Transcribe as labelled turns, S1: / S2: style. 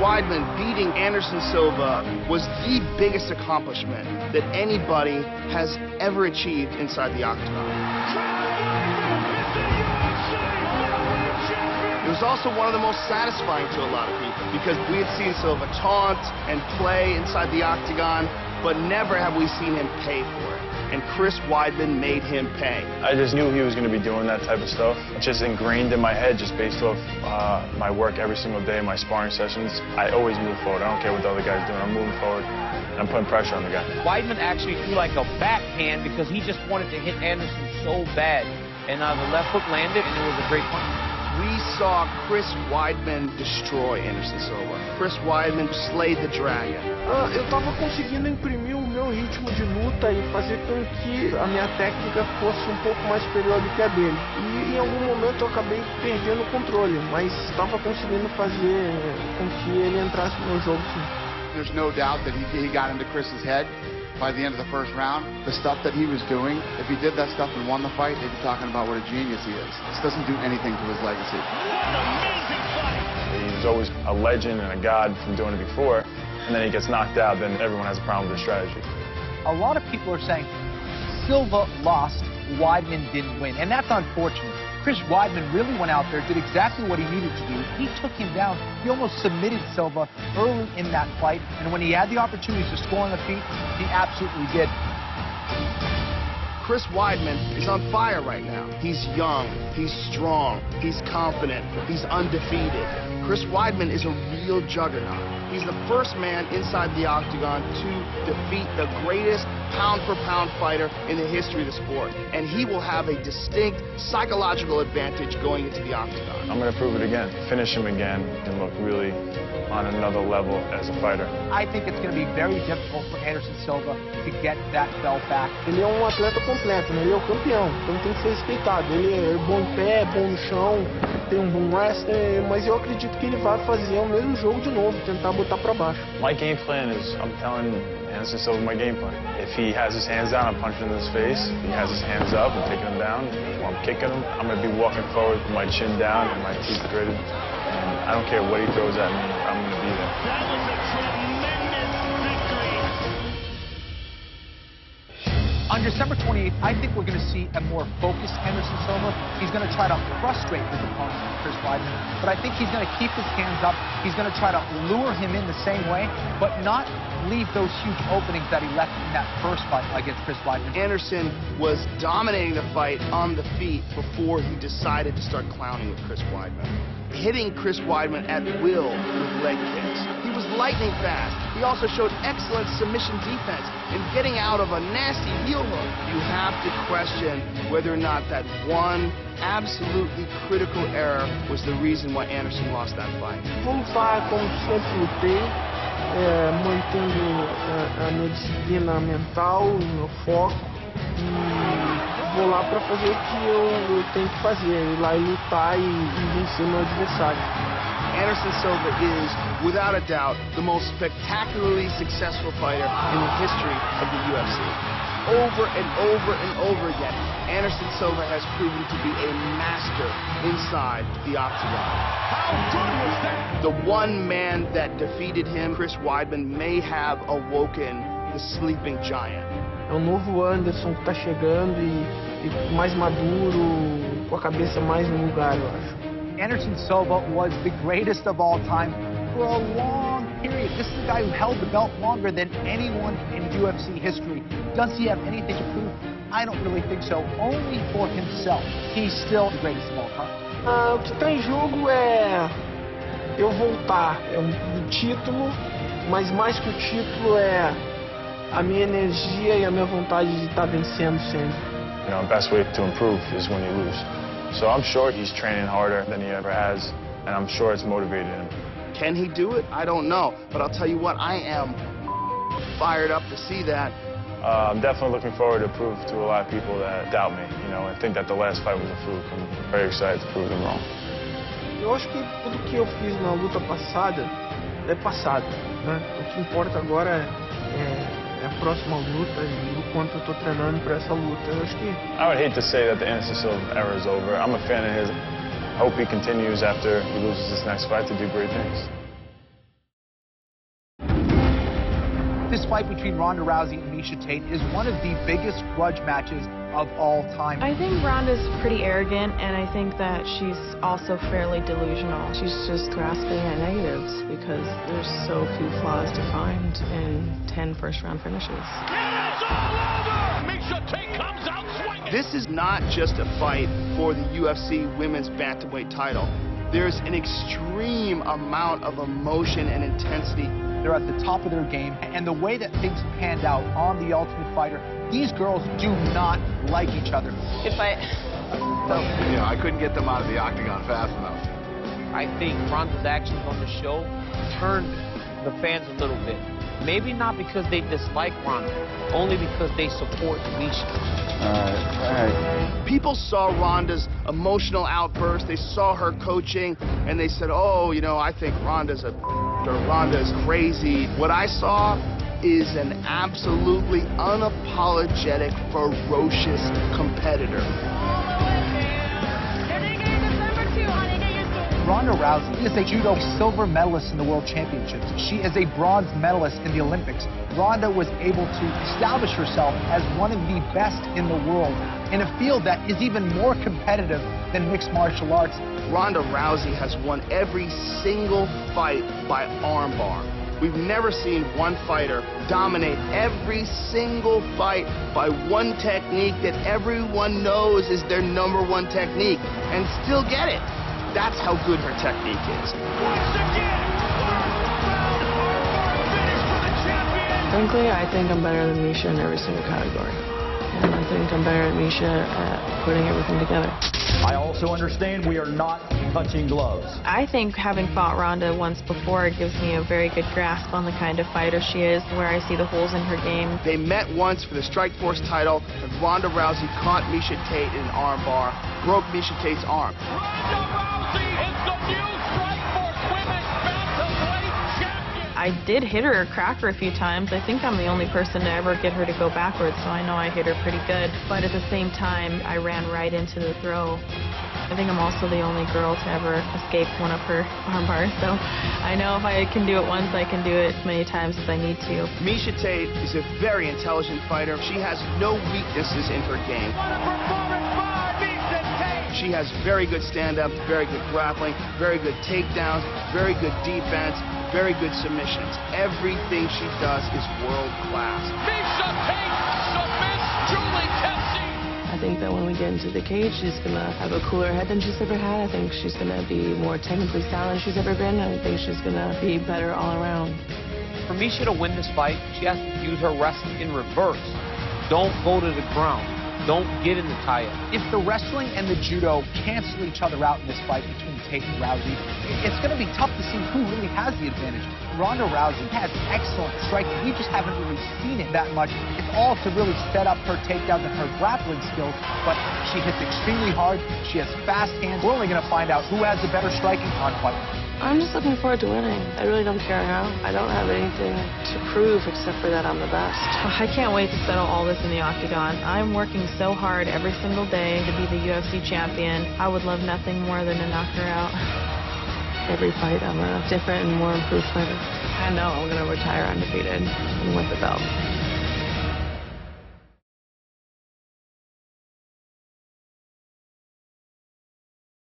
S1: Weidman beating Anderson Silva was the biggest accomplishment that anybody has ever achieved inside the octagon. It was also one of the most satisfying to a lot of people because we had seen Silva taunt and play inside the octagon, but never have we seen him pay for it. And Chris Weidman made him pay.
S2: I just knew he was going to be doing that type of stuff. It's just ingrained in my head just based off my work every single day, my sparring sessions. I always move forward. I don't care what the other guy's doing. I'm moving forward, and I'm putting pressure on the guy.
S3: Weidman actually threw like a backhand because he just wanted to hit Anderson so bad. And the left hook landed, and it was a great punch.
S1: We saw Chris Weidman destroy Anderson Silva. Chris Weidman slayed the dragon.
S4: Eu estava conseguindo imprimir o meu ritmo de luta e fazer com que a minha técnica fosse um pouco mais superior do que a dele. E em algum momento eu acabei perdendo o controle, mas estava conseguindo fazer com que ele entrasse no meu jogo, sim.
S5: There's no doubt that he got into Chris's head by the end of the first round. The stuff that he was doing, if he did that stuff and won the fight, they'd be talking about what a genius he is. This doesn't do anything to his legacy.
S3: What an amazing fight!
S2: He was always a legend and a god from doing it before, and then he gets knocked out, then everyone has a problem with the strategy.
S6: A lot of people are saying Silva lost, Weidman didn't win, and that's unfortunate. Chris Weidman really went out there, did exactly what he needed to do. He took him down. He almost submitted Silva early in that fight, and when he had the opportunities to score on the feet, he absolutely did.
S1: Chris Weidman is on fire right now. He's young, he's strong, he's confident, he's undefeated. Chris Weidman is a real juggernaut. He's the first man inside the octagon to defeat the greatest pound-for-pound fighter in the history of the sport. And he will have a distinct psychological advantage going into the octagon.
S2: I'm going to prove it again, finish him again, and look really on another level as a fighter.
S6: I think it's going to be very difficult for Anderson Silva to get that belt back.
S4: Ele é um atleta completo, né? Ele é o campeão, então tem que ser respeitado. Ele é bom em pé, bom no chão, tem um bom wrestler, mas eu acredito que ele vai fazer o mesmo jogo de novo, tentar botar para baixo.
S2: My game plan is, I'm telling Anderson Silva my game plan. If he has his hands down, I'm punching him in his face. If he has his hands up, I'm taking him down. If I'm kicking him, I'm going to be walking forward with my chin down and my teeth gritted. And I don't care what he throws at me, I'm going to be there.
S3: That was a tremendous victory.
S6: On December 28th, I think we're going to see a more focused Anderson Silva. He's going to try to frustrate his opponent, Chris Weidman, but I think he's going to keep his hands up. He's going to try to lure him in the same way, but not leave those huge openings that he left in that first fight against Chris Weidman.
S1: Anderson was dominating the fight on the feet before he decided to start clowning with Chris Weidman, hitting Chris Weidman at will with leg kicks. He was lightning fast. He also showed excellent submission defense and getting out of a nasty heel hook. You have to question whether or not that one absolutely critical error was the reason why Anderson lost that fight.
S4: Vou lutar como sempre lutei, mantendo a minha disciplina mental, o meu foco, e vou lá para fazer o que eu tenho que fazer, ir lá e lutar e vencer meu adversário.
S1: Anderson Silva is, without a doubt, the most spectacularly successful fighter in the history of the UFC. Over and over and over again, Anderson Silva has proven to be a master inside the octagon.
S3: How good was that?
S1: The one man that defeated him, Chris Weidman, may have awoken the sleeping giant.
S4: É um novo Anderson que está chegando e mais maduro, com a cabeça mais no lugar, eu acho.
S6: Anderson Silva was the greatest of all time for a long period. This is the guy who held the belt longer than anyone in UFC history. Does he have anything to prove? I don't really think so. Only for himself. He's still the greatest of all time.
S4: O que está em jogo é eu voltar. É um título, mas mais que o título é a minha energia e a minha vontade de estar vencendo sempre.
S2: You know, the best way to improve is when you lose. So I'm sure he's training harder than he ever has, and I'm sure it's motivated him.
S1: Can he do it? I don't know. But I'll tell you what, I am fired up to see that.
S2: I'm definitely looking forward to prove to a lot of people that doubt me, you know, and think that the last fight was a fluke. I'm very excited to prove them wrong.
S4: Eu acho que tudo que eu fiz na luta passada é passado, né? O que importa agora é a próxima luta e o quanto eu estou treinando para essa luta. Eu acho que
S2: I would hate to say that the Anderson Silva era is over. I'm a fan of his. I hope he continues after he loses this next fight to do great things.
S6: This fight between Ronda Rousey and Miesha Tate is one of the biggest grudge matches of all time.
S7: I think Ronda's pretty arrogant, and I think that she's also fairly delusional. She's just grasping at negatives because there's so few flaws to find in 10 first-round finishes.
S8: It's all over! Miesha Tate comes out swinging!
S1: This is not just a fight for the UFC women's bantamweight title. There's an extreme amount of emotion and intensity.
S6: They're at the top of their game, and the way that things panned out on The Ultimate Fighter, these girls do not like each other.
S7: Good fight.
S5: I couldn't get them out of the octagon fast enough.
S3: I think Ronda's actions on the show turned the fans a little bit. Maybe not because they dislike Ronda, only because they support Miesha.
S2: All right.
S1: People saw Ronda's emotional outburst, they saw her coaching, and they said, oh, I think Ronda's crazy. What I saw is an absolutely unapologetic, ferocious competitor.
S6: Ronda Rousey is a judo silver medalist in the World Championships. She is a bronze medalist in the Olympics. Ronda was able to establish herself as one of the best in the world in a field that is even more competitive than mixed martial arts.
S1: Ronda Rousey has won every single fight by armbar. We've never seen one fighter dominate every single fight by one technique that everyone knows is their #1 technique and still get it. That's how good her technique is.
S8: Once again, armbar finish for the champion!
S7: Frankly, I think I'm better than Miesha in every single category. And I think I'm better at Miesha at putting everything together.
S9: I also understand we are not touching gloves.
S7: I think having fought Ronda once before gives me a very good grasp on the kind of fighter she is, where I see the holes in her game.
S1: They met once for the Strikeforce title, and Ronda Rousey caught Miesha Tate in an armbar, broke Miesha Tate's arm.
S8: Ronda Rousey is the new Strikeforce Women's Bantamweight Champion!
S7: I did hit her or crack her a few times. I think I'm the only person to ever get her to go backwards, so I know I hit her pretty good. But at the same time, I ran right into the throw. I think I'm also the only girl to ever escape one of her armbars, so I know if I can do it once, I can do it as many times as I need to.
S1: Miesha Tate is a very intelligent fighter. She has no weaknesses in her game.
S8: What a performance by Miesha Tate!
S1: She has very good stand-up, very good grappling, very good takedowns, very good defense, very good submissions. Everything she does is world-class.
S8: Miesha Tate submits Julie Kelsey!
S7: I think that when we get into the cage, she's going to have a cooler head than she's ever had. I think she's going to be more technically sound than she's ever been. I think she's going to be better all around.
S3: For Miesha to win this fight, she has to use her wrestling in reverse. Don't go to the ground. Don't get in the tie-up.
S6: If the wrestling and the judo cancel each other out in this fight between Tate and Rousey, it's going to be tough to see who really has the advantage. Ronda Rousey has excellent striking. We just haven't really seen it that much. It's all to really set up her takedown and her grappling skills, but she hits extremely hard. She has fast hands. We're only going to find out who has the better striking on fight.
S7: I'm just looking forward to winning. I really don't care how. I don't have anything to prove except for that I'm the best. I can't wait to settle all this in the octagon. I'm working so hard every single day to be the UFC champion. I would love nothing more than to knock her out. Every fight, I'm a different and more improved fighter. I know I'm going to retire undefeated and with the belt.